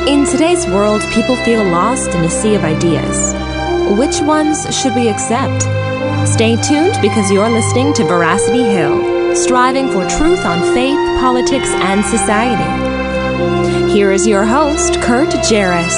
In today's world, people feel lost in a sea of ideas. Which ones should we accept? Stay tuned because you're listening to Veracity Hill, striving for truth on faith, politics, and society. Here is your host, Kurt Jarris.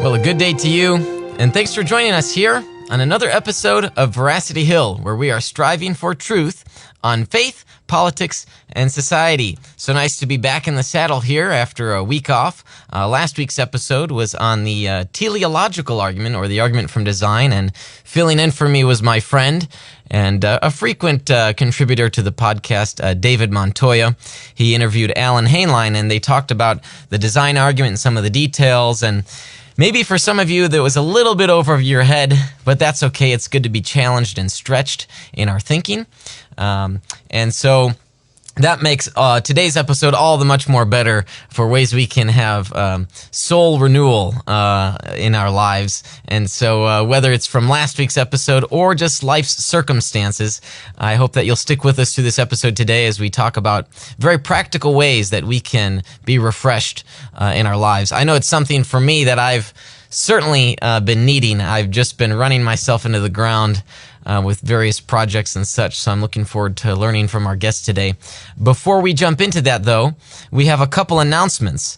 Well, a good day to you, and thanks for joining us here on another episode of Veracity Hill, where we are striving for truth on faith, politics, and society. So nice to be back in the saddle here after a week off. Last week's episode was on the teleological argument, or the argument from design, and filling in for me was my friend and a frequent contributor to the podcast, David Montoya. He interviewed Alan Hainline, and they talked about the design argument and some of the details, and maybe for some of you that was a little bit over your head, but that's okay. It's good to be challenged and stretched in our thinking. And so that makes today's episode all the much more better for ways we can have soul renewal in our lives. And so whether it's from last week's episode or just life's circumstances, I hope that you'll stick with us through this episode today as we talk about very practical ways that we can be refreshed in our lives. I know it's something for me that I've certainly been needing. I've just been running myself into the ground with various projects and such, so I'm looking forward to learning from our guest today. Before we jump into that, though, we have a couple announcements.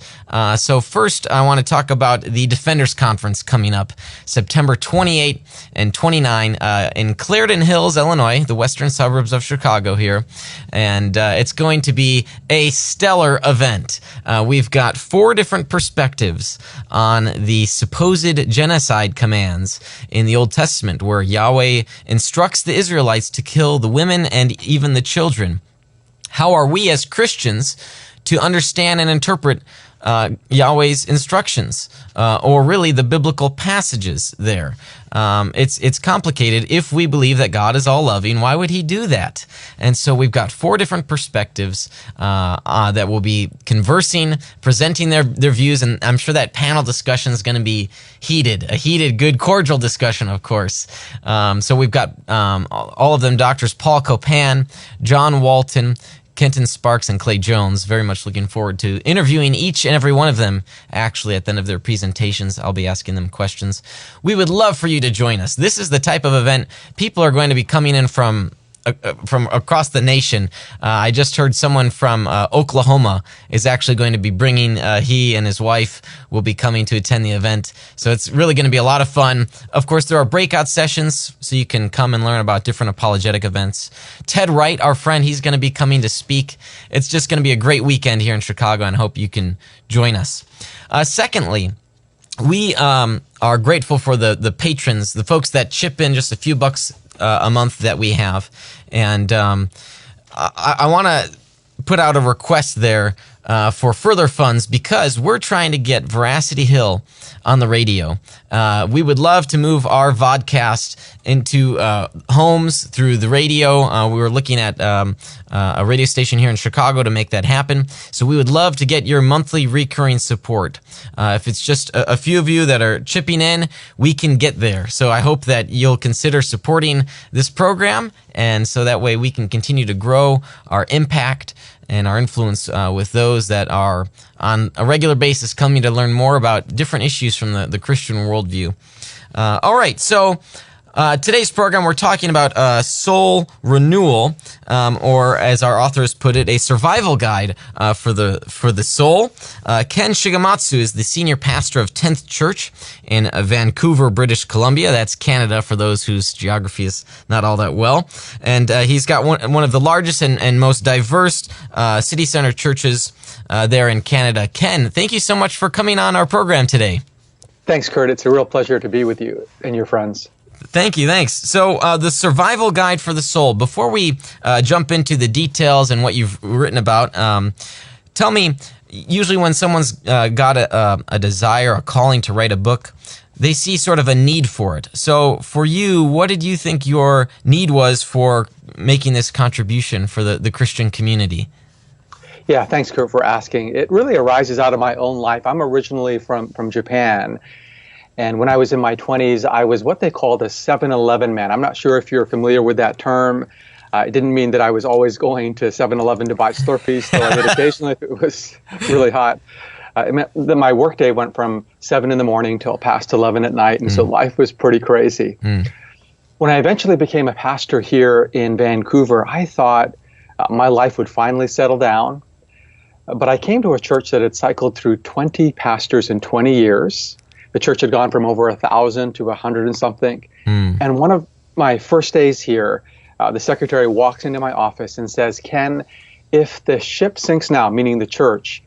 So first, I want to talk about the Defenders Conference coming up September 28 and 29 in Clarendon Hills, Illinois, the western suburbs of Chicago here. And it's going to be a stellar event. We've got 4 different perspectives on the supposed genocide commands in the Old Testament, where Yahweh instructs the Israelites to kill the women and even the children. How are we as Christians to understand and interpret Yahweh's instructions, or really the biblical passages there? It's complicated. If we believe that God is all-loving, why would he do that? And so we've got 4 different perspectives that will be conversing, presenting their views, and I'm sure that panel discussion is going to be a heated, good, cordial discussion, of course. So we've got all of them, Doctors Paul Copan, John Walton, Kenton Sparks, and Clay Jones. Very much looking forward to interviewing each and every one of them. Actually, at the end of their presentations, I'll be asking them questions. We would love for you to join us. This is the type of event people are going to be coming in from across the nation. I just heard someone from Oklahoma is actually going to be bringing, he and his wife will be coming to attend the event. So it's really going to be a lot of fun. Of course, there are breakout sessions, so you can come and learn about different apologetic events. Ted Wright, our friend, he's going to be coming to speak. It's just going to be a great weekend here in Chicago, and I hope you can join us. Secondly, we are grateful for the patrons, the folks that chip in just a few bucks a month that we have. And I want to put out a request there for further funds, because we're trying to get Veracity Hill on the radio. We would love to move our vodcast into homes through the radio. We were looking at a radio station here in Chicago to make that happen. So we would love to get your monthly recurring support. If it's just a few of you that are chipping in, we can get there. So I hope that you'll consider supporting this program, and so that way we can continue to grow our impact and our influence with those that are on a regular basis coming to learn more about different issues from the Christian worldview. All right, so today's program, we're talking about soul renewal, or as our authors put it, a survival guide for the soul. Ken Shigematsu is the senior pastor of 10th Church in Vancouver, British Columbia. That's Canada, for those whose geography is not all that well. And he's got one of the largest and most diverse city center churches there in Canada. Ken, thank you so much for coming on our program today. Thanks, Kurt. It's a real pleasure to be with you and your friends. Thank you. Thanks. So the survival guide for the soul. Before we jump into the details and what you've written about, tell me, usually when someone's got a desire, a calling to write a book, they see sort of a need for it. So for you, what did you think your need was for making this contribution for the Christian community? Yeah, thanks, Kurt, for asking. It really arises out of my own life. I'm originally from Japan. And when I was in my 20s, I was what they called a 7-Eleven man. I'm not sure if you're familiar with that term. It didn't mean that I was always going to 7-Eleven to buy Slurpees, though I did occasionally if it was really hot. It meant that my workday went from 7 in the morning till past 11 at night, and so life was pretty crazy. When I eventually became a pastor here in Vancouver, I thought my life would finally settle down. But I came to a church that had cycled through 20 pastors in 20 years. The church had gone from over 1,000 to 100 and something. And one of my first days here, the secretary walks into my office and says, "Ken, if the ship sinks now," meaning the church,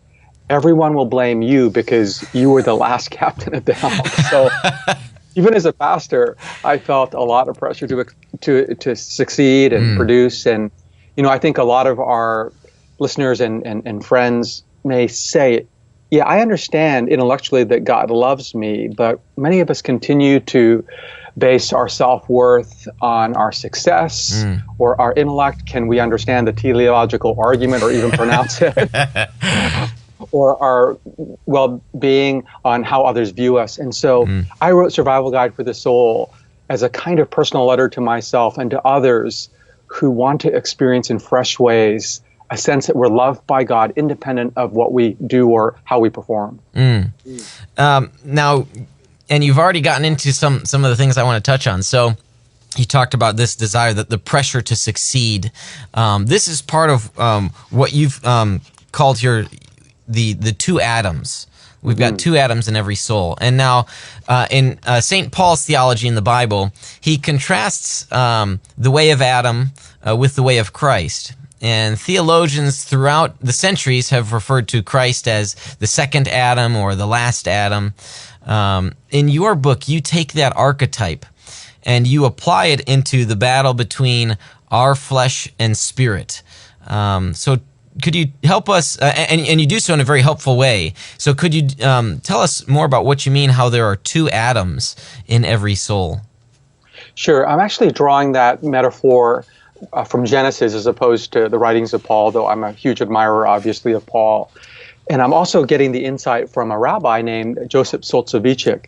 "everyone will blame you because you were the last captain at the helm." So even as a pastor, I felt a lot of pressure to succeed and produce. And, I think a lot of our listeners and friends may say, yeah, I understand intellectually that God loves me, but many of us continue to base our self-worth on our success or our intellect. Can we understand the teleological argument or even pronounce it? Or our well-being on how others view us. And so I wrote Survival Guide for the Soul as a kind of personal letter to myself and to others who want to experience in fresh ways a sense that we're loved by God independent of what we do or how we perform. Now, and you've already gotten into some of the things I want to touch on. So you talked about this desire, that the pressure to succeed. This is part of what you've called here the two Adams. We've got two Adams in every soul. And now in St. Paul's theology in the Bible, he contrasts the way of Adam with the way of Christ. And theologians throughout the centuries have referred to Christ as the second Adam or the last Adam. In your book, you take that archetype and you apply it into the battle between our flesh and spirit. So could you help us, and you do so in a very helpful way, so could you tell us more about what you mean, how there are two Adams in every soul? Sure. I'm actually drawing that metaphor from Genesis as opposed to the writings of Paul, though I'm a huge admirer, obviously, of Paul. And I'm also getting the insight from a rabbi named Joseph Solzhenitsyn.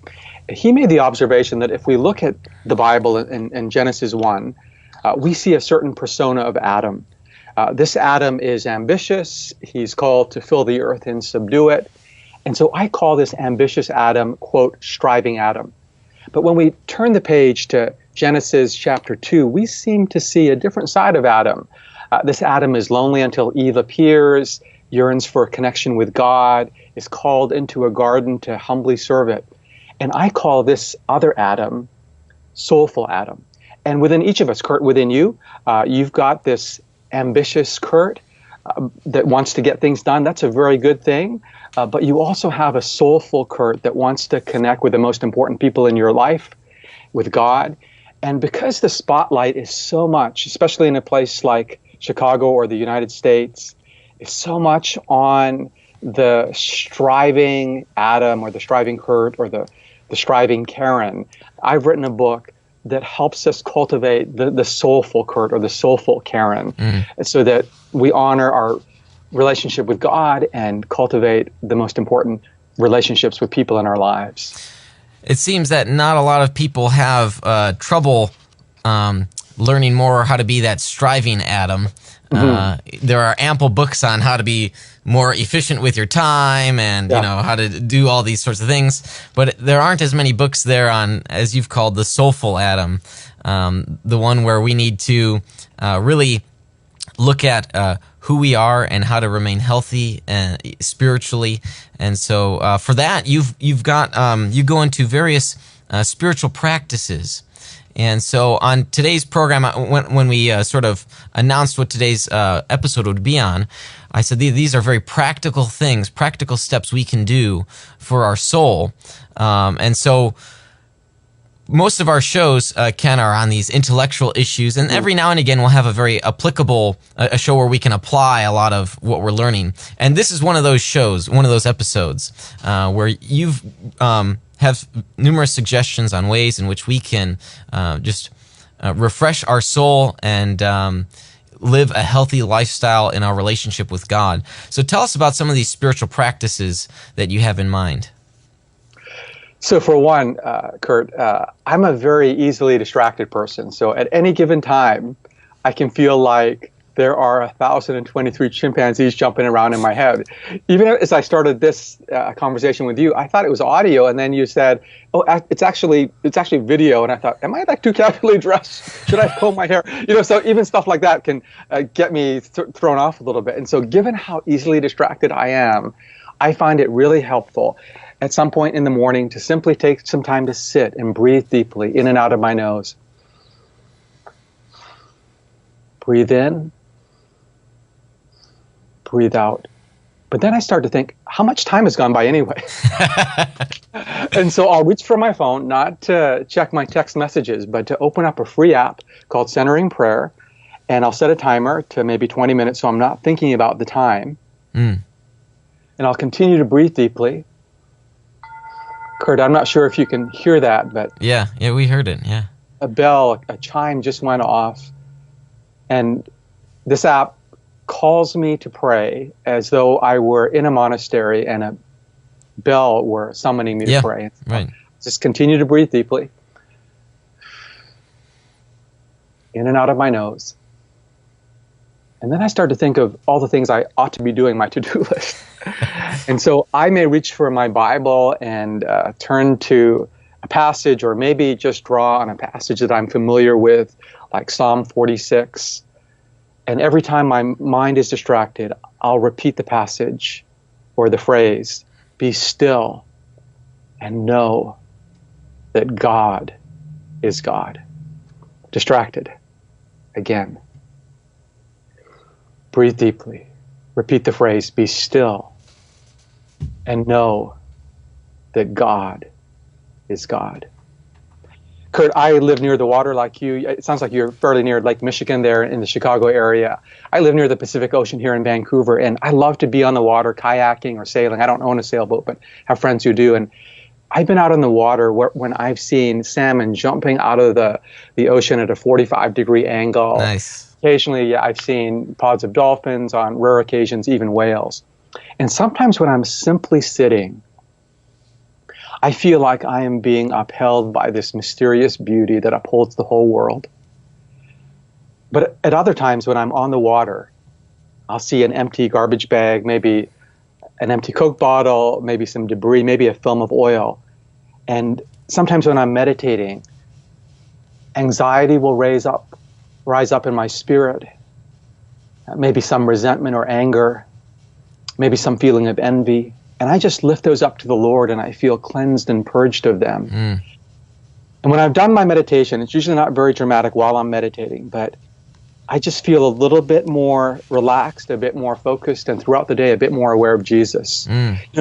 He made the observation that if we look at the Bible in Genesis 1, we see a certain persona of Adam. This Adam is ambitious. He's called to fill the earth and subdue it. And so I call this ambitious Adam, quote, striving Adam. But when we turn the page to Genesis chapter 2, we seem to see a different side of Adam. This Adam is lonely until Eve appears, yearns for a connection with God, is called into a garden to humbly serve it. And I call this other Adam soulful Adam. And within each of us, Kurt, within you, you've got this ambitious Kurt that wants to get things done. That's a very good thing. But you also have a soulful Kurt that wants to connect with the most important people in your life, with God. And because the spotlight is so much, especially in a place like Chicago or the United States, is so much on the striving Adam or the striving Kurt or the striving Karen, I've written a book that helps us cultivate the soulful Kurt or the soulful Karen so that we honor our relationship with God and cultivate the most important relationships with people in our lives. It seems that not a lot of people have trouble learning more how to be that striving Adam. There are ample books on how to be more efficient with your time and how to do all these sorts of things, but there aren't as many books there on, as you've called, the soulful Adam, the one where we need to really look at who we are and how to remain healthy and spiritually. And so for that, you've got you go into various spiritual practices. And so on today's program, when we sort of announced what today's episode would be on, I said these are very practical things, practical steps we can do for our soul. And so most of our shows, Ken, are on these intellectual issues, and every now and again we'll have a very applicable a show where we can apply a lot of what we're learning. And this is one of those shows, one of those episodes where you've have numerous suggestions on ways in which we can just refresh our soul and live a healthy lifestyle in our relationship with God. So tell us about some of these spiritual practices that you have in mind. So for one, Kurt, I'm a very easily distracted person. So at any given time, I can feel like there are 1,023 chimpanzees jumping around in my head. Even as I started this conversation with you, I thought it was audio, and then you said, "Oh, it's actually video." And I thought, "Am I like too casually dressed? Should I comb my hair?" So even stuff like that can get me thrown off a little bit. And so, given how easily distracted I am, I find it really helpful at some point in the morning to simply take some time to sit and breathe deeply in and out of my nose. Breathe in. Breathe out. But then I start to think, how much time has gone by anyway? And so I'll reach for my phone, not to check my text messages, but to open up a free app called Centering Prayer, and I'll set a timer to maybe 20 minutes so I'm not thinking about the time. And I'll continue to breathe deeply. Kurt, I'm not sure if you can hear that, but... Yeah, we heard it, yeah. A chime just went off, and this app calls me to pray as though I were in a monastery and a bell were summoning me to pray. Right. Just continue to breathe deeply. In and out of my nose. And then I start to think of all the things I ought to be doing, my to-do list. And so I may reach for my Bible and turn to a passage, or maybe just draw on a passage that I'm familiar with, like Psalm 46. And every time my mind is distracted, I'll repeat the passage or the phrase, "Be still and know that God is God." Distracted. Again. Breathe deeply. Repeat the phrase, "Be still and know that God is God." Kurt, I live near the water like you. It sounds like you're fairly near Lake Michigan there in the Chicago area. I live near the Pacific Ocean here in Vancouver, and I love to be on the water, kayaking or sailing. I don't own a sailboat, but have friends who do. And I've been out on the water when I've seen salmon jumping out of the ocean at a 45-degree angle. Nice. Occasionally, I've seen pods of dolphins, on rare occasions, even whales. And sometimes when I'm simply sitting, I feel like I am being upheld by this mysterious beauty that upholds the whole world. But at other times when I'm on the water, I'll see an empty garbage bag, maybe an empty Coke bottle, maybe some debris, maybe a film of oil. And sometimes when I'm meditating, anxiety will rise up in my spirit. Maybe some resentment or anger, maybe some feeling of envy. And I just lift those up to the Lord, and I feel cleansed and purged of them. And when I've done my meditation, it's usually not very dramatic while I'm meditating, but I just feel a little bit more relaxed, a bit more focused, and throughout the day, a bit more aware of Jesus.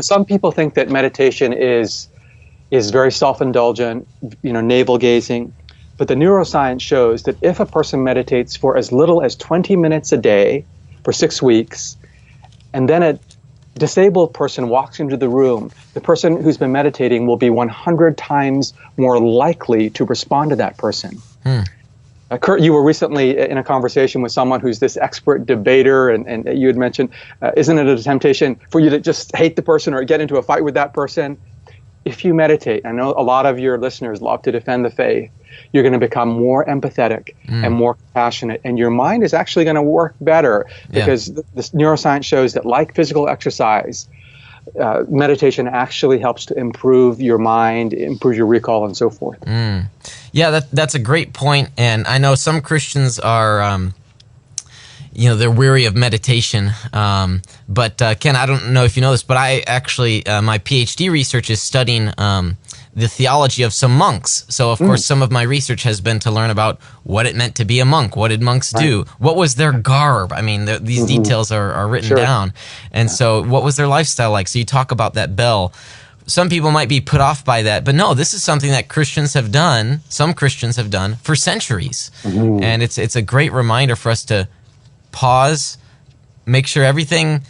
Some people think that meditation is very self-indulgent, navel-gazing. But the neuroscience shows that if a person meditates for as little as 20 minutes a day for 6 weeks, and then a disabled person walks into the room, the person who's been meditating will be 100 times more likely to respond to that person. Kurt, you were recently in a conversation with someone who's this expert debater, and you had mentioned, isn't it a temptation for you to just hate the person or get into a fight with that person? If you meditate, I know a lot of your listeners love to defend the faith, you're going to become more empathetic and more compassionate, and your mind is actually going to work better because this neuroscience shows that, like physical exercise, meditation actually helps to improve your mind, improve your recall, and so forth. Yeah, that's a great point, and I know some Christians are, they're weary of meditation. But Ken, I don't know if you know this, but I actually, my PhD research is studying the theology of some monks. So, of course, some of my research has been to learn about what it meant to be a monk. What did monks do? What was their garb? I mean, these details are written down. And so what was their lifestyle like? So you talk about that bell. Some people might be put off by that, but no, this is something that Christians have done, some Christians have done for centuries. And it's a great reminder for us to pause, make sure everything,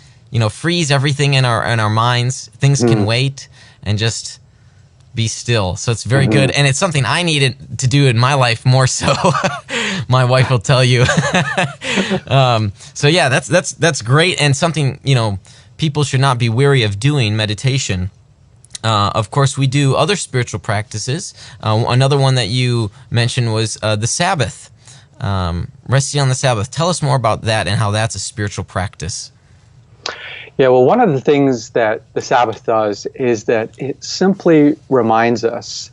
freeze everything in our minds. Things can wait, and just be still. So it's very good, and it's something I needed to do in my life more so. My wife will tell you. So yeah, that's great, and something people should not be weary of doing meditation. Of course, we do other spiritual practices. Another one that you mentioned was the Sabbath. resting on the Sabbath. Tell us more about that and how that's a spiritual practice. Yeah, well, one of the things that the Sabbath does is that it simply reminds us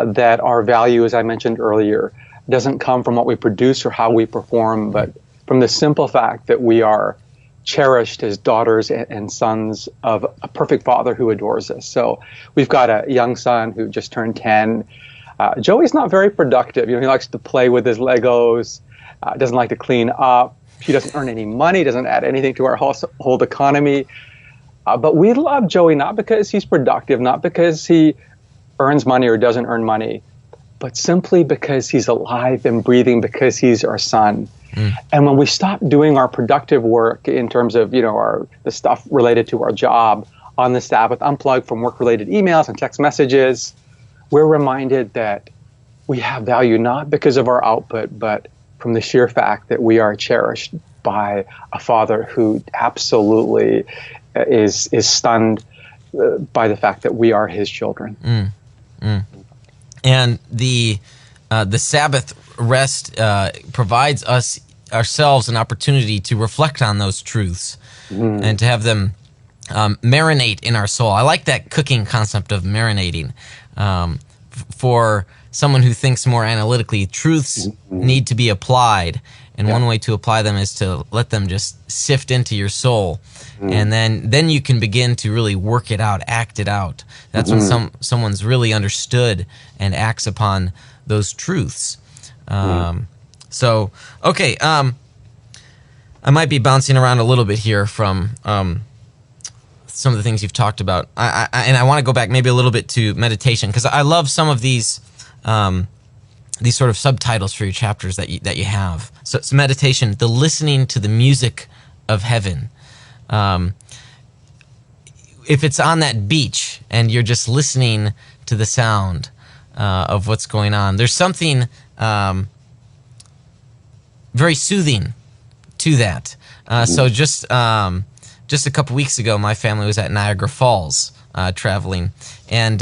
that our value, as I mentioned earlier, doesn't come from what we produce or how we perform, but from the simple fact that we are cherished as daughters and sons of a perfect Father who adores us. So we've got a young son who just turned 10. Joey's not very productive. He likes to play with his Legos, doesn't like to clean up. He doesn't earn any money, doesn't add anything to our household economy. But we love Joey not because he's productive, not because he earns money or doesn't earn money, but simply because he's alive and breathing, because he's our son. And when we stop doing our productive work in terms of, the stuff related to our job on the Sabbath, unplug from work-related emails and text messages, we're reminded that we have value not because of our output, but from the sheer fact that we are cherished by a Father who absolutely is stunned by the fact that we are his children. And the Sabbath rest provides us ourselves an opportunity to reflect on those truths and to have them marinate in our soul. I like that cooking concept of marinating. For someone who thinks more analytically, truths need to be applied. And one way to apply them is to let them just sift into your soul. And then you can begin to really work it out, act it out. That's when someone's really understood and acts upon those truths. So, okay, I might be bouncing around a little bit here from some of the things you've talked about. And I want to go back maybe a little bit to meditation, because I love some of these sort of subtitles for your chapters that you have. So it's meditation, the listening to the music of heaven. If it's on that beach and you're just listening to the sound of what's going on, there's something very soothing to that. So just a couple weeks ago, my family was at Niagara Falls traveling, and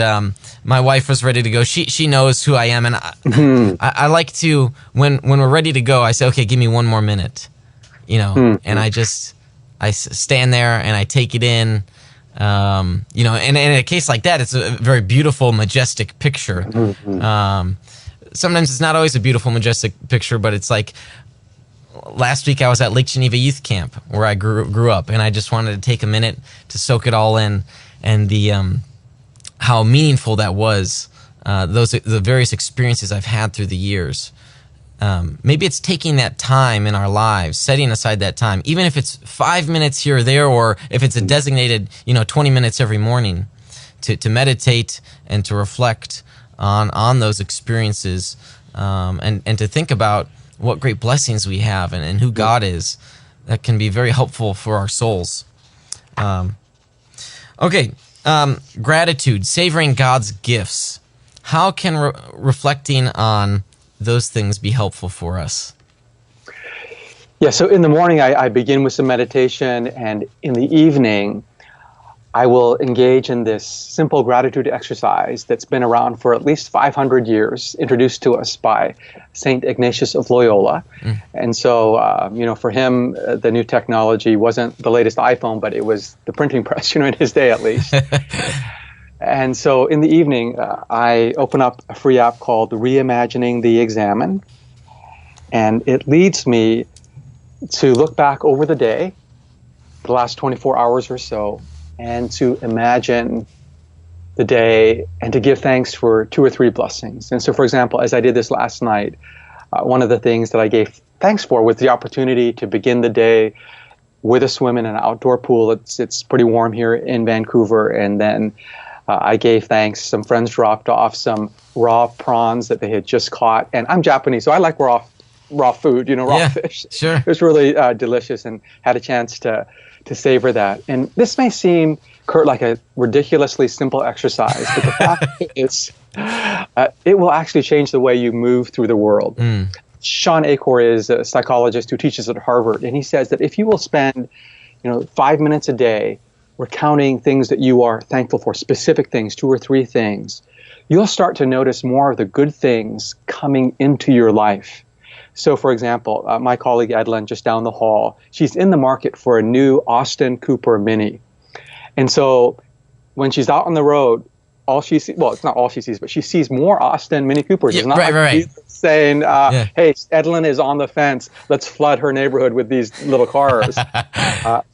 my wife was ready to go. She knows who I am, and I like to, when we're ready to go, I say, okay, give me one more minute, and I stand there and I take it in, and in a case like that, it's a very beautiful, majestic picture. Sometimes it's not always a beautiful, majestic picture, but it's like, last week I was at Lake Geneva Youth Camp where I grew up, and I just wanted to take a minute to soak it all in, and the how meaningful that was, the various experiences I've had through the years. Maybe it's taking that time in our lives, setting aside that time, even if it's 5 minutes here or there, or if it's a designated 20 minutes every morning, to meditate and to reflect on those experiences, and to think about what great blessings we have and who God is. That can be very helpful for our souls. Gratitude, savoring God's gifts. How can reflecting on those things be helpful for us? Yeah, so in the morning I begin with some meditation, and in the evening I will engage in this simple gratitude exercise that's been around for at least 500 years, introduced to us by St. Ignatius of Loyola. And so, for him, the new technology wasn't the latest iPhone, but it was the printing press, in his day at least. And so in the evening, I open up a free app called Reimagining the Examine, and it leads me to look back over the day, the last 24 hours or so, and to imagine the day and to give thanks for 2 or 3 blessings. And so, for example, as I did this last night, one of the things that I gave thanks for was the opportunity to begin the day with a swim in an outdoor pool. It's pretty warm here in Vancouver. And then I gave thanks. Some friends dropped off some raw prawns that they had just caught. And I'm Japanese, so I like raw food, raw fish. Sure. It was really delicious, and had a chance to savor that. And this may seem, Kurt, like a ridiculously simple exercise, but the fact is, it will actually change the way you move through the world. Sean Achor is a psychologist who teaches at Harvard, and he says that if you will spend 5 minutes a day recounting things that you are thankful for, specific things, 2 or 3 things, you'll start to notice more of the good things coming into your life. So, for example, my colleague Edlin, just down the hall, she's in the market for a new Austin Cooper Mini. And so when she's out on the road, all she sees, well, it's not all she sees, but she sees more Austin Mini Coopers. It's not right. saying, hey, Edlin is on the fence. Let's flood her neighborhood with these little cars.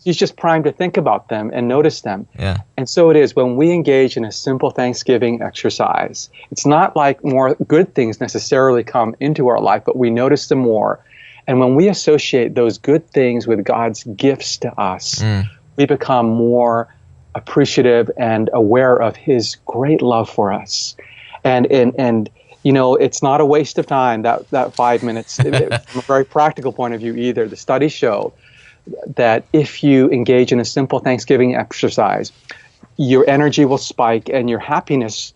She's just primed to think about them and notice them. Yeah. And so it is when we engage in a simple Thanksgiving exercise. It's not like more good things necessarily come into our life, but we notice them more. And when we associate those good things with God's gifts to us, we become more appreciative and aware of his great love for us. And you know, it's not a waste of time, that 5 minutes, from a very practical point of view either. The studies show that if you engage in a simple Thanksgiving exercise, your energy will spike and your happiness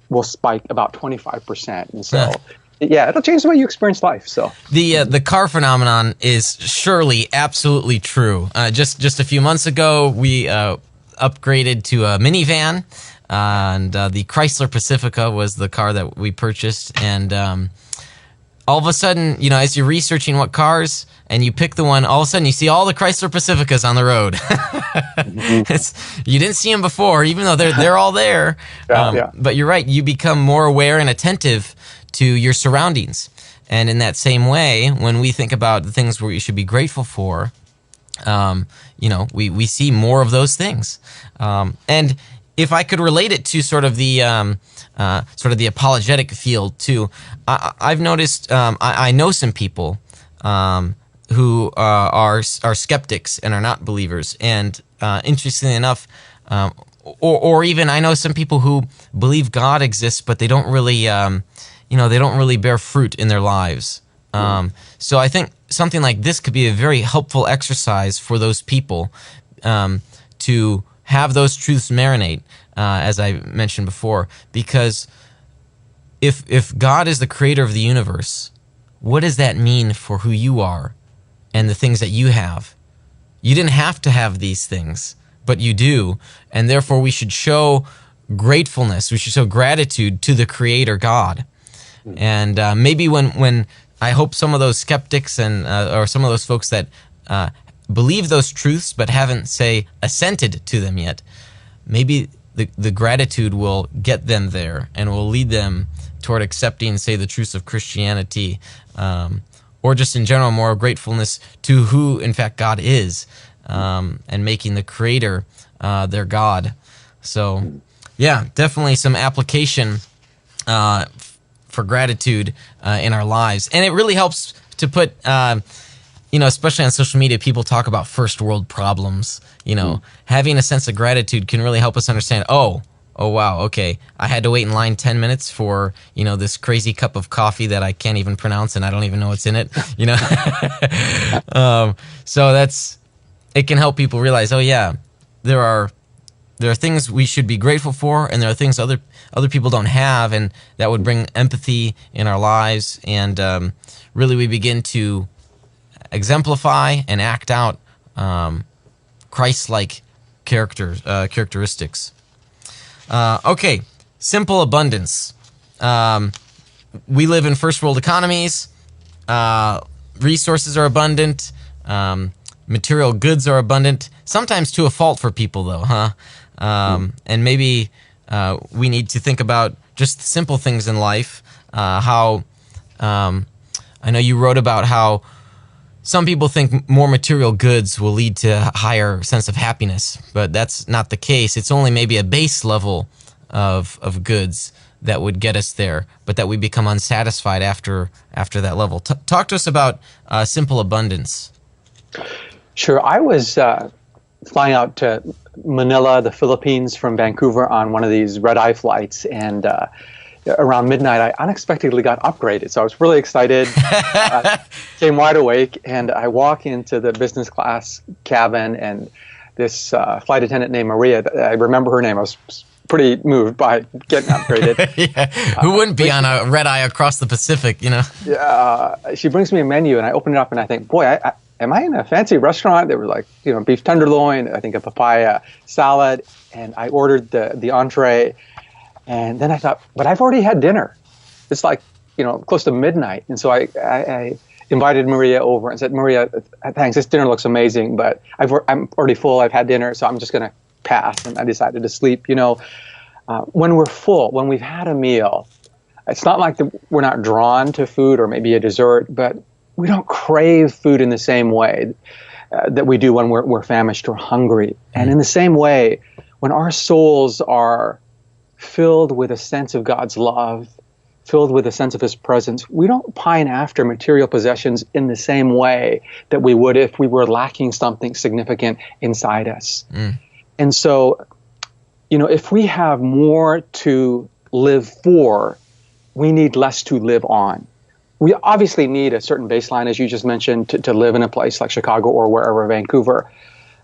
will spike about 25%. And so, yeah, it'll change the way you experience life. So the car phenomenon is surely absolutely true. Just a few months ago, we upgraded to a minivan, and the Chrysler Pacifica was the car that we purchased. And all of a sudden, you know, as you're researching what cars and you pick the one, all of a sudden you see all the Chrysler Pacificas on the road. You didn't see them before, even though they're all there. But you're right, you become more aware and attentive to your surroundings. And in that same way, when we think about the things we should be grateful for, you know, we see more of those things. And if I could relate it to sort of the apologetic field too, I've noticed I know some people who are skeptics and are not believers, and interestingly enough, or even I know some people who believe God exists, but they don't really they don't really bear fruit in their lives. So I think something like this could be a very helpful exercise for those people to have those truths marinate, as I mentioned before. Because if God is the creator of the universe, what does that mean for who you are and the things that you have? You didn't have to have these things, but you do. And therefore we should show gratefulness. We should show gratitude to the creator God. And maybe when I hope some of those skeptics and or some of those folks that believe those truths but haven't, say, assented to them yet, maybe the gratitude will get them there and will lead them toward accepting, say, the truths of Christianity, or just in general more gratefulness to who, in fact, God is, and making the Creator their God. So, yeah, definitely some application for gratitude in our lives. And it really helps to put, especially on social media, people talk about first world problems. Having a sense of gratitude can really help us understand, oh, wow, okay, I had to wait in line 10 minutes for, this crazy cup of coffee that I can't even pronounce and I don't even know what's in it, So it can help people realize, oh yeah, there are things we should be grateful for, and there are things other people don't have, and that would bring empathy in our lives, and really we begin to exemplify and act out Christ-like characteristics. Okay, simple abundance. We live in first world economies. Resources are abundant. Material goods are abundant. Sometimes to a fault for people, though, huh? And maybe we need to think about just simple things in life. How I know you wrote about how some people think more material goods will lead to a higher sense of happiness, but that's not the case. It's only maybe a base level of goods that would get us there, but that we become unsatisfied after that level. Talk to us about simple abundance. Sure. I was flying out to Manila, the Philippines, from Vancouver on one of these red-eye flights, and around midnight, I unexpectedly got upgraded. So I was really excited, came wide awake, and I walk into the business class cabin, and this flight attendant named Maria, I remember her name, I was pretty moved by getting upgraded. Yeah. Who wouldn't be on a red-eye across the Pacific, Yeah. She brings me a menu, and I open it up, and I think, boy, am I in a fancy restaurant? There were like, beef tenderloin, I think a papaya salad, and I ordered the entree. And then I thought, but I've already had dinner. It's like, close to midnight. And so I invited Maria over and said, Maria, thanks, this dinner looks amazing, but I'm already full, I've had dinner, so I'm just going to pass. And I decided to sleep. When we're full, when we've had a meal, it's not like we're not drawn to food or maybe a dessert, but we don't crave food in the same way that we do when we're famished or hungry. And in the same way, when our souls are filled with a sense of God's love, filled with a sense of his presence, we don't pine after material possessions in the same way that we would if we were lacking something significant inside us. And so, if we have more to live for, we need less to live on. We obviously need a certain baseline, as you just mentioned, to live in a place like Chicago or wherever, Vancouver.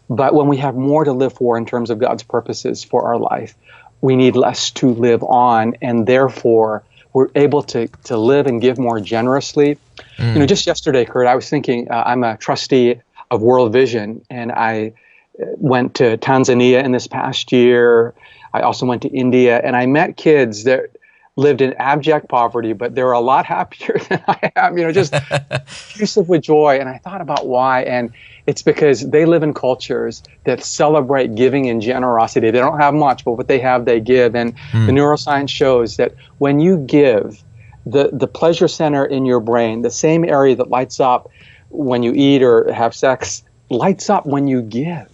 But when we have more to live for in terms of God's purposes for our life, we need less to live on, and therefore we're able to live and give more generously. Just yesterday, Kurt, I was thinking, I'm a trustee of World Vision, and I went to Tanzania in this past year. I also went to India, and I met kids that lived in abject poverty, but they were a lot happier than I am, just effusive with joy. And I thought about why, and it's because they live in cultures that celebrate giving and generosity. They don't have much, but what they have, they give. And the neuroscience shows that when you give, the pleasure center in your brain, the same area that lights up when you eat or have sex, lights up when you give.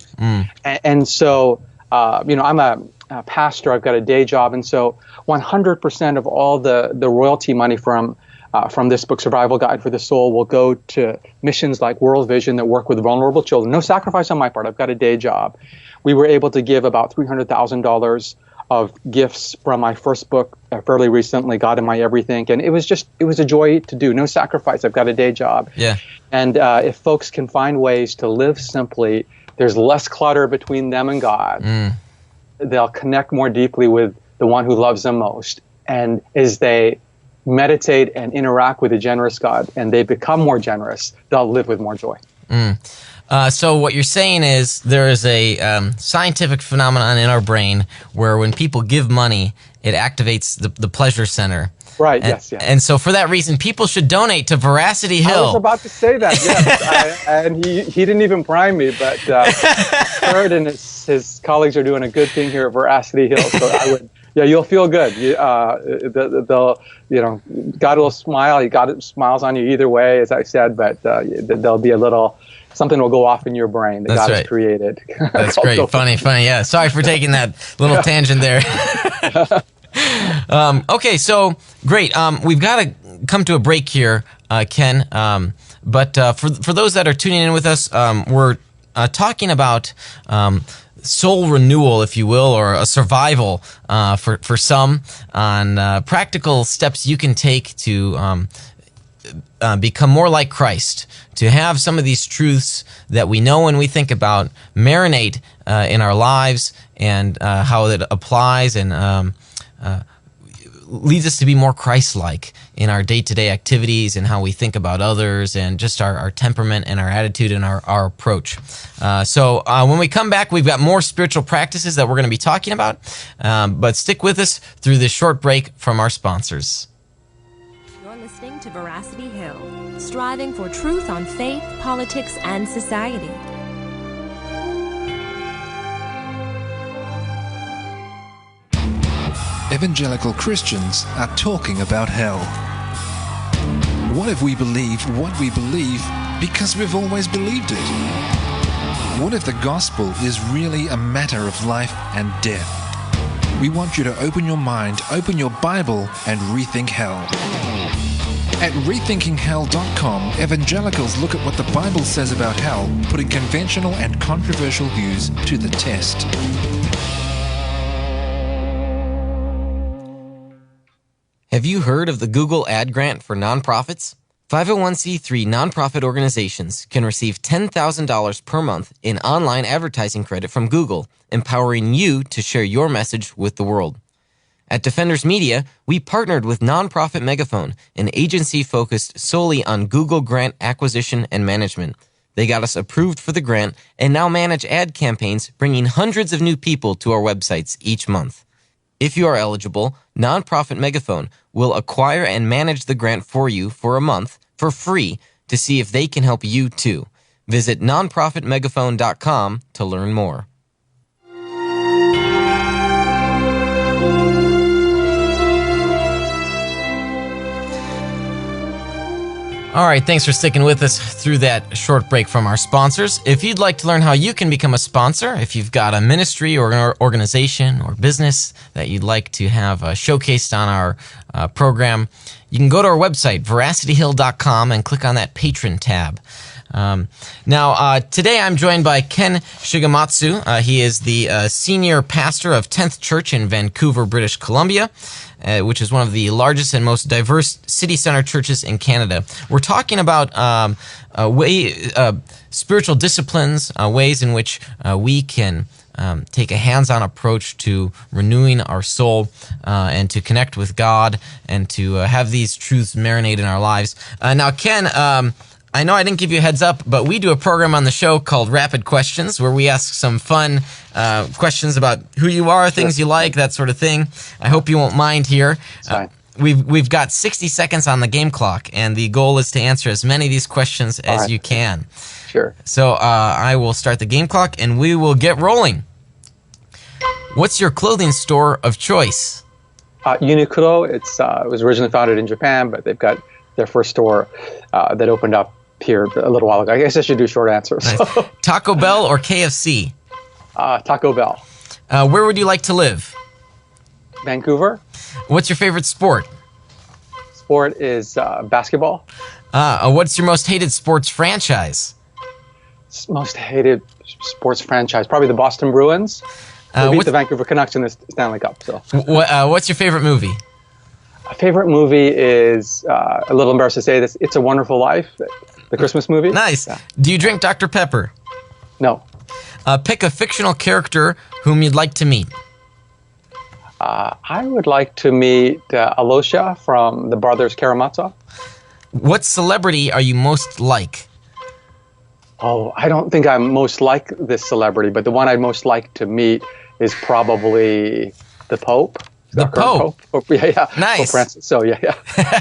And so, I'm a pastor. I've got a day job, and so 100% of all the royalty money from this book, Survival Guide for the Soul, will go to missions like World Vision that work with vulnerable children. No sacrifice on my part. I've got a day job. We were able to give about $300,000 of gifts from my first book fairly recently, God in My Everything, and it was a joy to do. No sacrifice. I've got a day job. Yeah. And if folks can find ways to live simply, there's less clutter between them and God. They'll connect more deeply with the one who loves them most. And as they meditate and interact with a generous God and they become more generous, they'll live with more joy. So what you're saying is there is a scientific phenomenon in our brain where when people give money, it activates the pleasure center. Right, and, yes. And so for that reason, people should donate to Veracity Hill. I was about to say that, yes. And he didn't even prime me, but Kurt and his colleagues are doing a good thing here at Veracity Hill. So you'll feel good. They'll, God will smile. God smiles on you either way, as I said, but there'll be something will go off in your brain that God has created. That's great. Funny. Yeah. Sorry for taking that little tangent there. Okay, so great. We've got to come to a break here, Ken. But for those that are tuning in with us, we're talking about soul renewal, if you will, or a survival for some on practical steps you can take to become more like Christ, to have some of these truths that we know and we think about marinate in our lives, and how it applies and leads us to be more Christ-like in our day-to-day activities and how we think about others and just our temperament and our attitude and our approach. So when we come back, we've got more spiritual practices that we're going to be talking about, but stick with us through this short break from our sponsors. You're listening to Veracity Hill, striving for truth on faith, politics, and society. Evangelical Christians are talking about hell. What if we believe what we believe because we've always believed it? What if the gospel is really a matter of life and death? We want you to open your mind, open your Bible, and rethink hell. At rethinkinghell.com, evangelicals look at what the Bible says about hell, putting conventional and controversial views to the test. Have you heard of the Google Ad Grant for nonprofits? 501c3 nonprofit organizations can receive $10,000 per month in online advertising credit from Google, empowering you to share your message with the world. At Defenders Media, we partnered with Nonprofit Megaphone, an agency focused solely on Google grant acquisition and management. They got us approved for the grant and now manage ad campaigns, bringing hundreds of new people to our websites each month. If you are eligible, Nonprofit Megaphone will acquire and manage the grant for you for a month for free to see if they can help you too. Visit nonprofitmegaphone.com to learn more. All right, thanks for sticking with us through that short break from our sponsors. If you'd like to learn how you can become a sponsor, if you've got a ministry or an organization or business that you'd like to have showcased on our program, you can go to our website, veracityhill.com, and click on that Patron tab. Now, today I'm joined by Ken Shigematsu. He is the senior pastor of 10th Church in Vancouver, British Columbia, which is one of the largest and most diverse city center churches in Canada. We're talking about spiritual disciplines, ways in which we can take a hands-on approach to renewing our soul and to connect with God and to have these truths marinate in our lives. Now, Ken, I know I didn't give you a heads up, but we do a program on the show called Rapid Questions, where we ask some fun questions about who you are, things you like, that sort of thing. I hope you won't mind here. We've got 60 seconds on the game clock, and the goal is to answer as many of these questions as you can. Sure. So I will start the game clock, and we will get rolling. What's your clothing store of choice? Uniqlo. It was originally founded in Japan, but they've got their first store that opened up here a little while ago. I guess I should do short answers. Nice. Taco Bell or KFC? Taco Bell. Where would you like to live? Vancouver. What's your favorite sport? Sport is basketball. What's your most hated sports franchise? Most hated sports franchise, probably the Boston Bruins. They beat the Vancouver Canucks in the Stanley Cup. So, what's your favorite movie? My favorite movie is, a little embarrassed to say this, It's a Wonderful Life, the Christmas movie. Nice. Yeah. Do you drink Dr. Pepper? No. Pick a fictional character whom you'd like to meet. I would like to meet Alosha from the Brothers Karamazov. What celebrity are you most like? Oh, I don't think I'm most like this celebrity, but the one I'd most like to meet is probably the Pope. The Pope? Yeah. Nice. Pope Francis. So, yeah.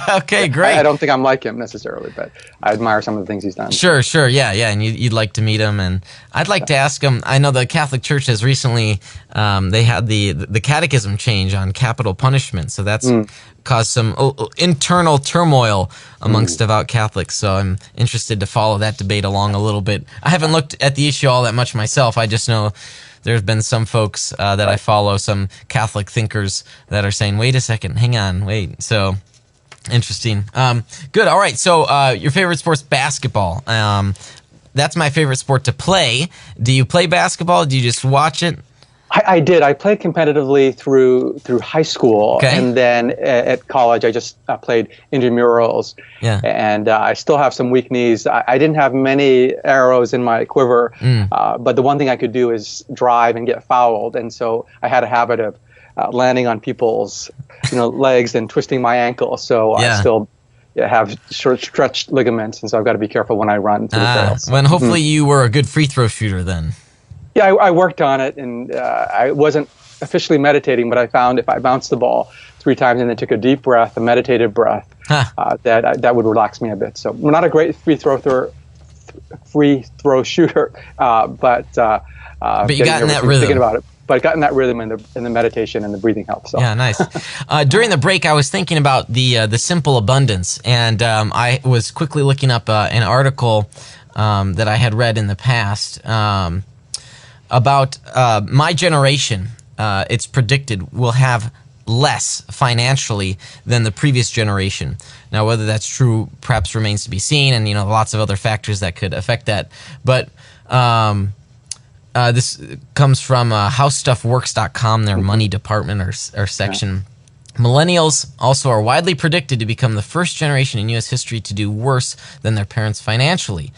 Okay, great. I don't think I'm like him necessarily, but I admire some of the things he's done. Sure, yeah, and you'd like to meet him, and I'd like to ask him. I know the Catholic Church has recently they had the catechism change on capital punishment, so that's caused some internal turmoil amongst devout Catholics. So I'm interested to follow that debate along a little bit. I haven't looked at the issue all that much myself. I just know there's been some folks that I follow, some Catholic thinkers that are saying, wait a second, hang on, wait. So, interesting. Good, all right. So, your favorite sport's basketball. That's my favorite sport to play. Do you play basketball? Do you just watch it? I did. I played competitively through high school, and then at college I just played intramurals. Yeah. And I still have some weak knees. I didn't have many arrows in my quiver, but the one thing I could do is drive and get fouled, and so I had a habit of landing on people's legs and twisting my ankle. So I still have short stretched ligaments, and so I've got to be careful when I run through the trails. Well, hopefully you were a good free throw shooter then. Yeah, I worked on it, and I wasn't officially meditating, but I found if I bounced the ball 3 times and then took a deep breath, a meditative breath, that would relax me a bit. So I'm not a great free throw shooter, but you got in that rhythm. Thinking about it. But I got in that rhythm, and the meditation and the breathing helps. So. Yeah, nice. During the break, I was thinking about the simple abundance, and I was quickly looking up an article that I had read in the past about my generation. It's predicted will have less financially than the previous generation. Now, whether that's true perhaps remains to be seen, and lots of other factors that could affect that. But this comes from HowStuffWorks.com, their money department or section. Millennials also are widely predicted to become the first generation in U.S. history to do worse than their parents financially.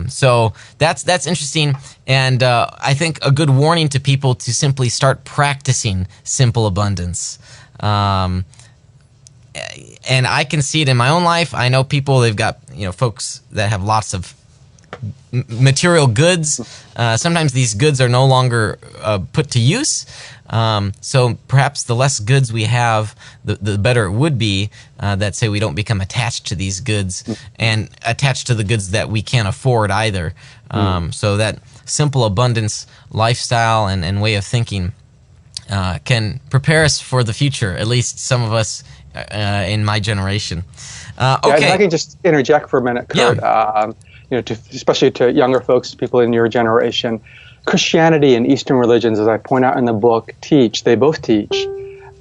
So that's interesting, and I think a good warning to people to simply start practicing simple abundance. And I can see it in my own life. I know people, they've got folks that have lots of material goods. Sometimes these goods are no longer put to use. So perhaps the less goods we have, the better it would be that, say, we don't become attached to these goods and attached to the goods that we can't afford either. So that simple abundance lifestyle and way of thinking can prepare us for the future, at least some of us in my generation. Okay. Yeah, if I can just interject for a minute, Kurt. Yeah. Especially to younger folks, people in your generation, Christianity and Eastern religions, as I point out in the book, they both teach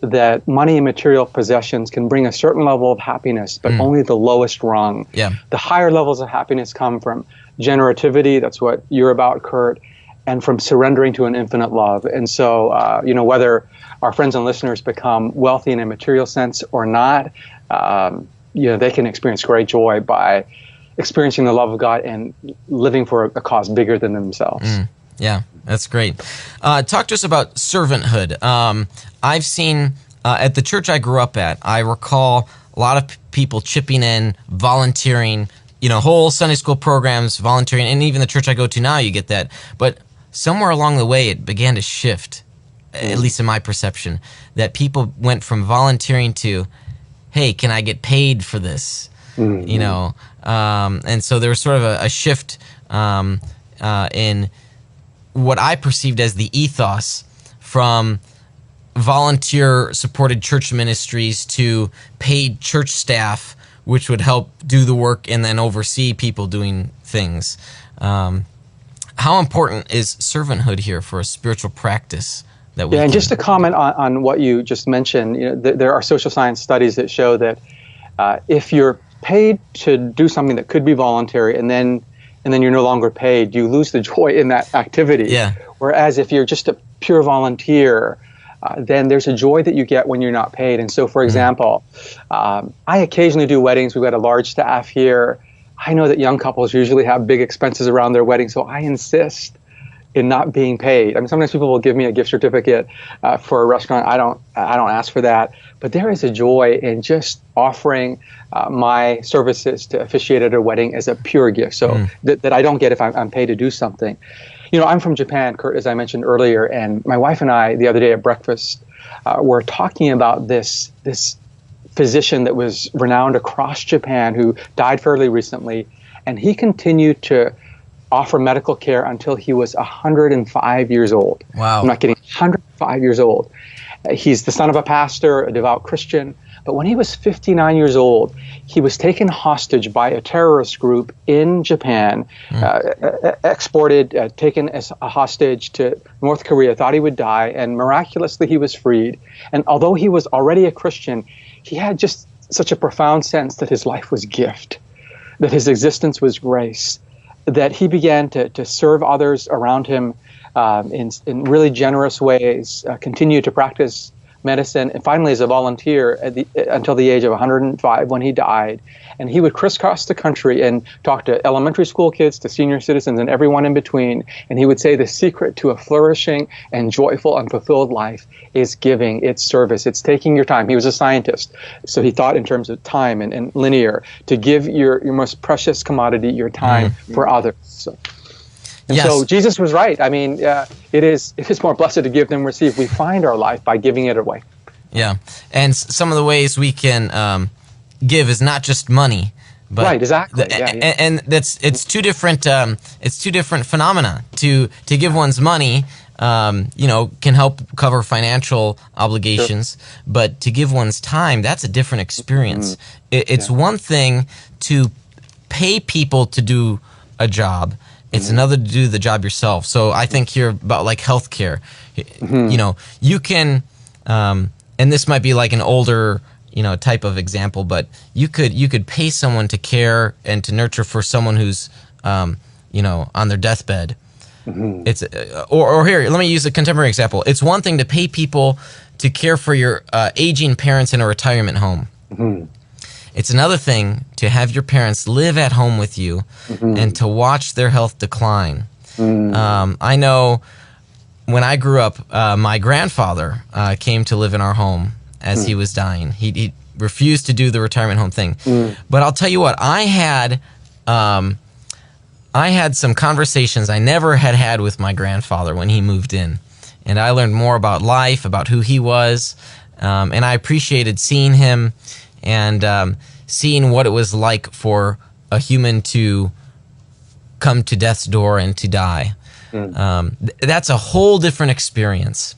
that money and material possessions can bring a certain level of happiness, but only the lowest rung. Yeah. The higher levels of happiness come from generativity, that's what you're about, Kurt, and from surrendering to an infinite love. And so, whether our friends and listeners become wealthy in a material sense or not, they can experience great joy by experiencing the love of God and living for a cause bigger than themselves. Yeah, that's great. Talk to us about servanthood. I've seen at the church I grew up at, I recall a lot of people chipping in, volunteering, whole Sunday school programs, volunteering, and even the church I go to now, you get that. But somewhere along the way, it began to shift, at least in my perception, that people went from volunteering to, hey, can I get paid for this? And so there was sort of a shift in what I perceived as the ethos from volunteer-supported church ministries to paid church staff, which would help do the work and then oversee people doing things. How important is servanthood here for a spiritual practice that we and just to comment on what you just mentioned, there are social science studies that show that if you're paid to do something that could be voluntary and then you're no longer paid, you lose the joy in that activity. Yeah. Whereas if you're just a pure volunteer, then there's a joy that you get when you're not paid. And so, for example, I occasionally do weddings. We've got a large staff here. I know that young couples usually have big expenses around their wedding, so I insist in not being paid. I mean, sometimes people will give me a gift certificate for a restaurant. I don't ask for that. But there is a joy in just offering my services to officiate at a wedding as a pure gift, so that I don't get if I'm paid to do something. I'm from Japan, Kurt, as I mentioned earlier, and my wife and I, the other day at breakfast, were talking about this physician that was renowned across Japan who died fairly recently, and he continued to offer medical care until he was 105 years old. Wow. I'm not kidding, 105 years old. He's the son of a pastor, a devout Christian, but when he was 59 years old, he was taken hostage by a terrorist group in Japan, taken as a hostage to North Korea, thought he would die, and miraculously he was freed. And although he was already a Christian, he had just such a profound sense that his life was gift, that his existence was grace, that he began to serve others around him in really generous ways, continued to practice medicine, and finally as a volunteer until the age of 105 when he died. And he would crisscross the country and talk to elementary school kids, to senior citizens, and everyone in between. And he would say the secret to a flourishing and joyful and fulfilled life is giving, it's service, it's taking your time. He was a scientist, so he thought in terms of time and linear, to give your most precious commodity, your time, for others. So Jesus was right. I mean, it is more blessed to give than receive. We find our life by giving it away. Yeah, and some of the ways we can give is not just money, but right, exactly. And it's two different phenomena. To give one's money, can help cover financial obligations, but to give one's time, that's a different experience. It's one thing to pay people to do a job. It's another to do the job yourself. So I think here about like healthcare. You can, and this might be like an older, type of example, but you could pay someone to care and to nurture for someone who's, on their deathbed. It's or here, let me use a contemporary example. It's one thing to pay people to care for your aging parents in a retirement home. It's another thing to have your parents live at home with you and to watch their health decline. I know when I grew up, my grandfather came to live in our home as he was dying. He refused to do the retirement home thing. But I'll tell you what, I had some conversations I never had with my grandfather when he moved in. and I learned more about life, about who he was, and I appreciated seeing him and seeing what it was like for a human to come to death's door and to die. That's a whole different experience.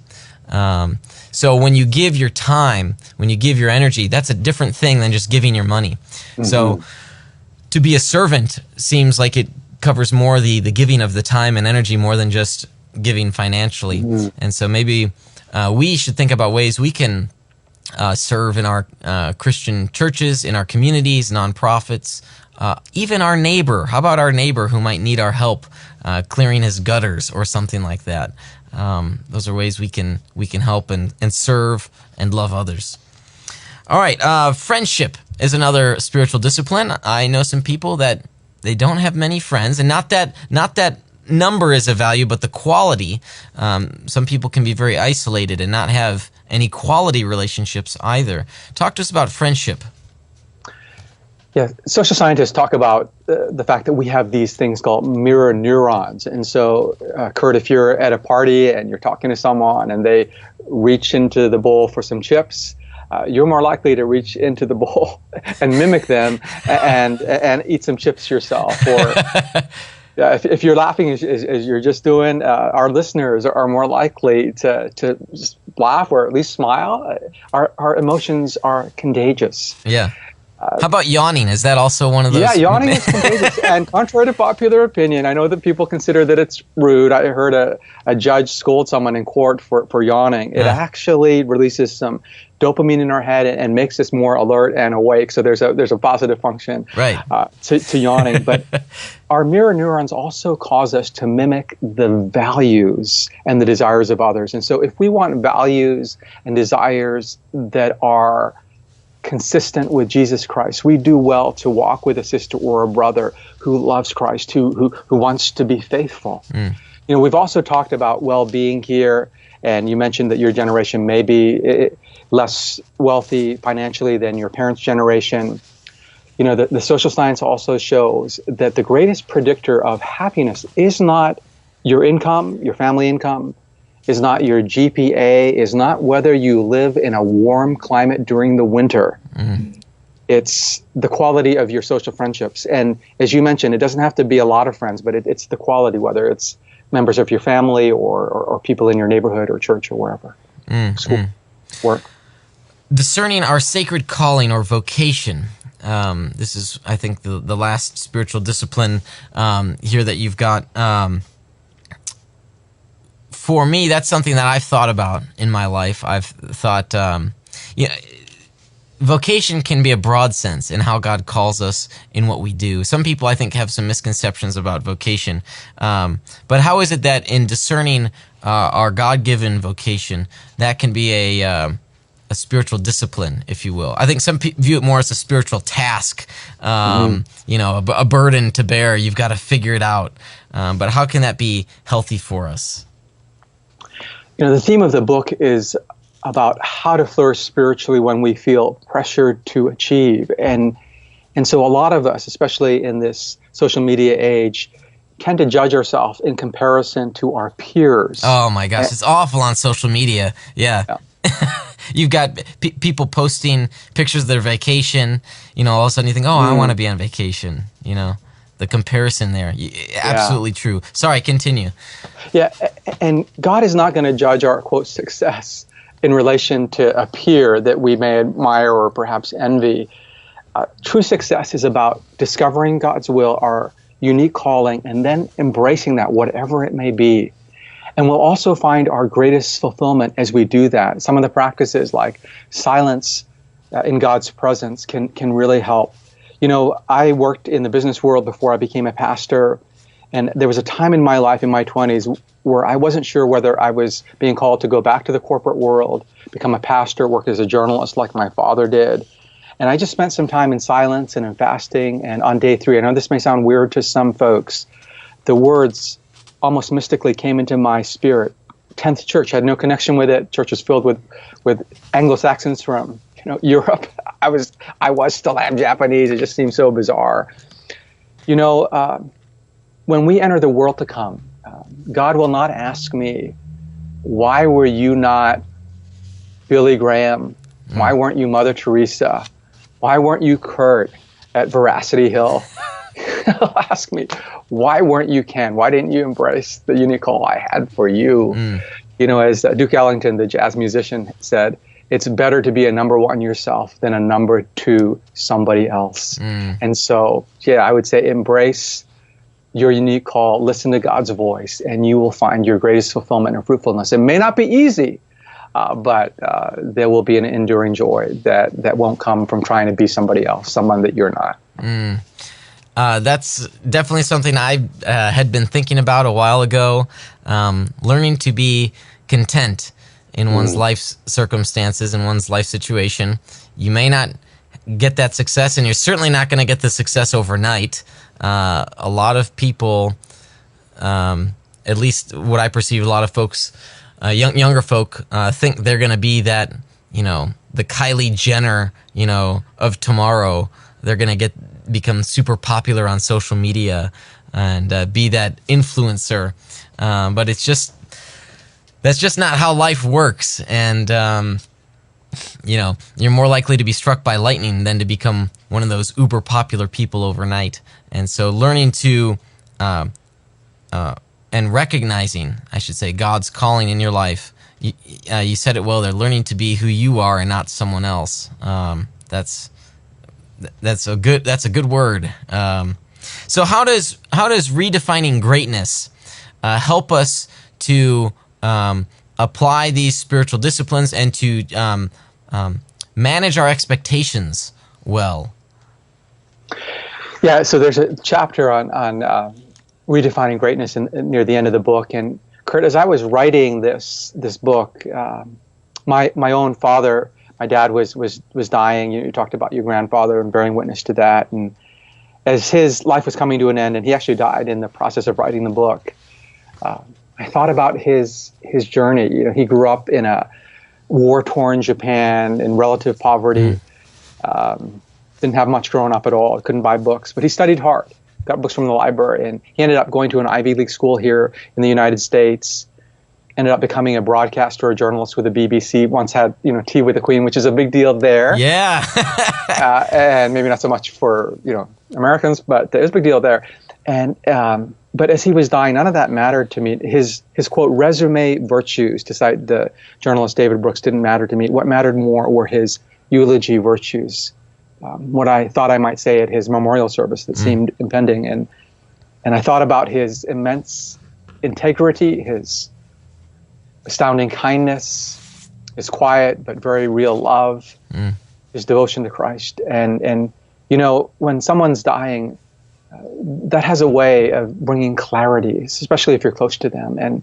So when you give your time, when you give your energy, that's a different thing than just giving your money. So to be a servant seems like it covers more the giving of the time and energy more than just giving financially. And so maybe we should think about ways we can serve in our Christian churches, in our communities, nonprofits, even our neighbor. How about our neighbor who might need our help clearing his gutters or something like that? Those are ways we can help and serve and love others. All right, friendship is another spiritual discipline. I know some people that they don't have many friends, and not that number is a value, but the quality. Some people can be very isolated and not have any quality relationships either. Talk to us about friendship. Yeah, social scientists talk about the fact that we have these things called mirror neurons. And so, Kurt, if you're at a party and you're talking to someone and they reach into the bowl for some chips, you're more likely to reach into the bowl and mimic them and eat some chips yourself. Or if you're laughing as you're just doing, our listeners are more likely to just laugh or at least smile. Our emotions are contagious. Yeah. How about yawning? Is that also one of those? Yeah, yawning is contagious. And contrary to popular opinion, I know that people consider that it's rude. I heard a judge scold someone in court for yawning. It actually releases some dopamine in our head and makes us more alert and awake. So there's a positive function to yawning. But our mirror neurons also cause us to mimic the values and the desires of others. And so if we want values and desires that are consistent with Jesus Christ, we do well to walk with a sister or a brother who loves Christ, who wants to be faithful. You know, we've also talked about well-being here, and you mentioned that your generation may be less wealthy financially than your parents' generation. You know, the social science also shows that the greatest predictor of happiness is not your income, your family income, is not your GPA, is not whether you live in a warm climate during the winter. It's the quality of your social friendships. And as you mentioned, it doesn't have to be a lot of friends, but it's the quality, whether it's members of your family or people in your neighborhood or church or wherever. School, work. Discerning our sacred calling or vocation. This is, I think, the last spiritual discipline here that you've got. For me, that's something that I've thought about in my life. I've thought, vocation can be a broad sense in how God calls us in what we do. Some people, I think, have some misconceptions about vocation. But how is it that in discerning our God-given vocation, that can be a spiritual discipline, if you will? I think some people view it more as a spiritual task, you know, a burden to bear. You've got to figure it out. But how can that be healthy for us? You know, the theme of the book is about how to flourish spiritually when we feel pressured to achieve. And so a lot of us, especially in this social media age, tend to judge ourselves in comparison to our peers. Oh my gosh, it's awful on social media. Yeah. You've got people posting pictures of their vacation. You know, all of a sudden you think, oh, I want to be on vacation. You know, the comparison there. Absolutely true. Sorry, continue. Yeah, and God is not going to judge our, quote, success in relation to a peer that we may admire or perhaps envy. True success is about discovering God's will, our unique calling, and then embracing that, whatever it may be. And we'll also find our greatest fulfillment as we do that. Some of the practices like silence in God's presence can really help. You know, I worked in the business world before I became a pastor, and there was a time in my life in my 20s where I wasn't sure whether I was being called to go back to the corporate world, become a pastor, work as a journalist like my father did. And I just spent some time in silence and in fasting. And on day 3, I know this may sound weird to some folks, the words almost mystically came into my spirit. 10th Church, I had no connection with it. Church was filled with Anglo-Saxons from Europe. I still am Japanese. It just seemed so bizarre. You know, when we enter the world to come, God will not ask me why were you not Billy Graham? Why weren't you Mother Teresa? Why weren't you Kurt at Veracity Hill? He'll ask me, why weren't you Ken? Why didn't you embrace the unique call I had for you? You know, as Duke Ellington, the jazz musician, said, it's better to be a number one yourself than a number two somebody else. And so, yeah, I would say embrace your unique call, listen to God's voice, and you will find your greatest fulfillment and fruitfulness. It may not be easy, but there will be an enduring joy that won't come from trying to be somebody else, someone that you're not. That's definitely something I had been thinking about a while ago. Learning to be content in one's life circumstances, in one's life situation. You may not get that success, and you're certainly not going to get the success overnight. A lot of people, at least what I perceive, a lot of folks, younger folk, think they're going to be that, the Kylie Jenner, of tomorrow. They're going to become super popular on social media and be that influencer. But that's just not how life works. And, you're more likely to be struck by lightning than to become one of those uber popular people overnight. And so learning to, and recognizing, I should say, God's calling in your life. You said it well there, learning to be who you are and not someone else. That's a good word. So how does redefining greatness help us to apply these spiritual disciplines and to manage our expectations well? Yeah, so there's a chapter on redefining greatness near the end of the book. And Kurt, as I was writing this book, my own father, my dad was dying. You talked about your grandfather and bearing witness to that. And as his life was coming to an end, and he actually died in the process of writing the book, I thought about his journey. He grew up in a war-torn Japan in relative poverty. Didn't have much growing up at all. Couldn't buy books, but he studied hard. Got books from the library, and he ended up going to an Ivy League school here in the United States. Ended up becoming a broadcaster, a journalist with the BBC. Once had Tea with the Queen, which is a big deal there. Yeah, and maybe not so much for Americans, but it was a big deal there. And but as he was dying, none of that mattered to me. His quote resume virtues, to cite the journalist David Brooks, didn't matter to me. What mattered more were his eulogy virtues. What I thought I might say at his memorial service that seemed impending. And I thought about his immense integrity, his astounding kindness, his quiet but very real love, his devotion to Christ. And when someone's dying, that has a way of bringing clarity, especially if you're close to them. And,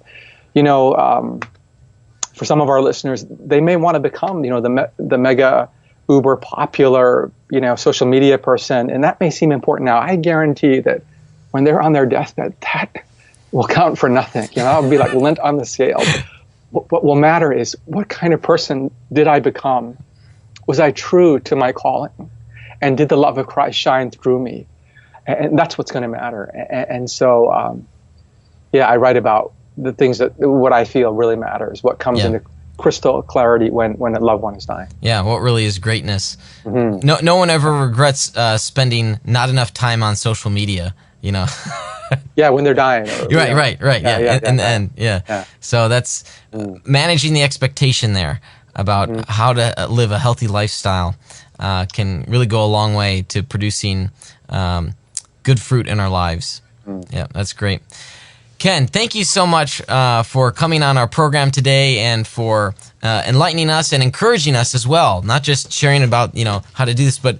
for some of our listeners, they may want to become, the mega uber popular, social media person, and that may seem important now. I guarantee that when they're on their deathbed, that will count for nothing. It'll be like lint on the scale. What will matter is, what kind of person did I become? Was I true to my calling? And did the love of Christ shine through me? And that's what's going to matter. And so, I write about the things what I feel really matters, what comes into crystal clarity when a loved one is dying. Yeah, what really is greatness. No one ever regrets spending not enough time on social media, Yeah, when they're dying. Right. In the end, yeah. So that's managing the expectation there about how to live a healthy lifestyle can really go a long way to producing good fruit in our lives. Yeah, that's great. Ken, thank you so much for coming on our program today and for enlightening us and encouraging us as well. Not just sharing about how to do this, but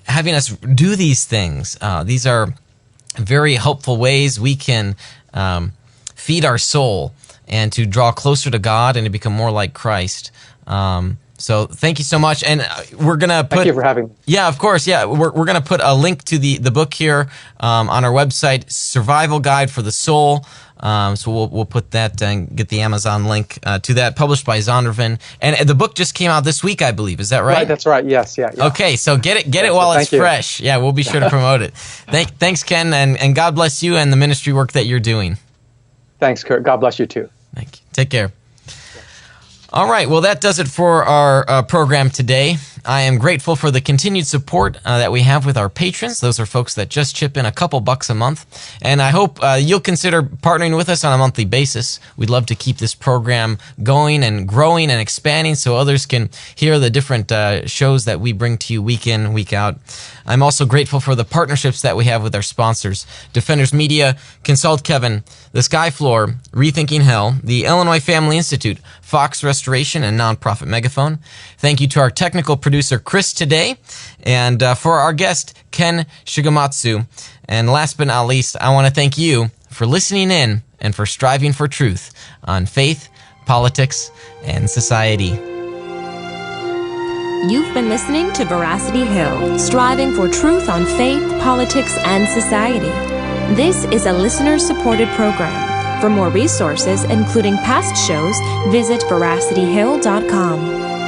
having us do these things. These are very helpful ways we can feed our soul and to draw closer to God and to become more like Christ. So thank you so much, and we're gonna put. Thank you for having me. Yeah, of course. Yeah, we're gonna put a link to the book here on our website, Survival Guide for the Soul. So we'll put that and get the Amazon link to that, published by Zondervan. And the book just came out this week, I believe. Is that right? Right, that's right. Yes, yeah. Okay, so get it while it's fresh. Yeah, we'll be sure to promote it. Thanks, Ken, and God bless you and the ministry work that you're doing. Thanks, Kurt. God bless you too. Thank you. Take care. All right, well, that does it for our program today. I am grateful for the continued support that we have with our patrons. Those are folks that just chip in a couple bucks a month. And I hope you'll consider partnering with us on a monthly basis. We'd love to keep this program going and growing and expanding so others can hear the different shows that we bring to you week in, week out. I'm also grateful for the partnerships that we have with our sponsors: Defenders Media, Consult Kevin, The Sky Floor, Rethinking Hell, the Illinois Family Institute, Fox Restoration, and Nonprofit Megaphone. Thank you to our technical producer, Chris, today, and for our guest, Ken Shigematsu. And last but not least, I want to thank you for listening in and for striving for truth on faith, politics, and society. You've been listening to Veracity Hill, striving for truth on faith, politics, and society. This is a listener-supported program. For more resources, including past shows, visit veracityhill.com.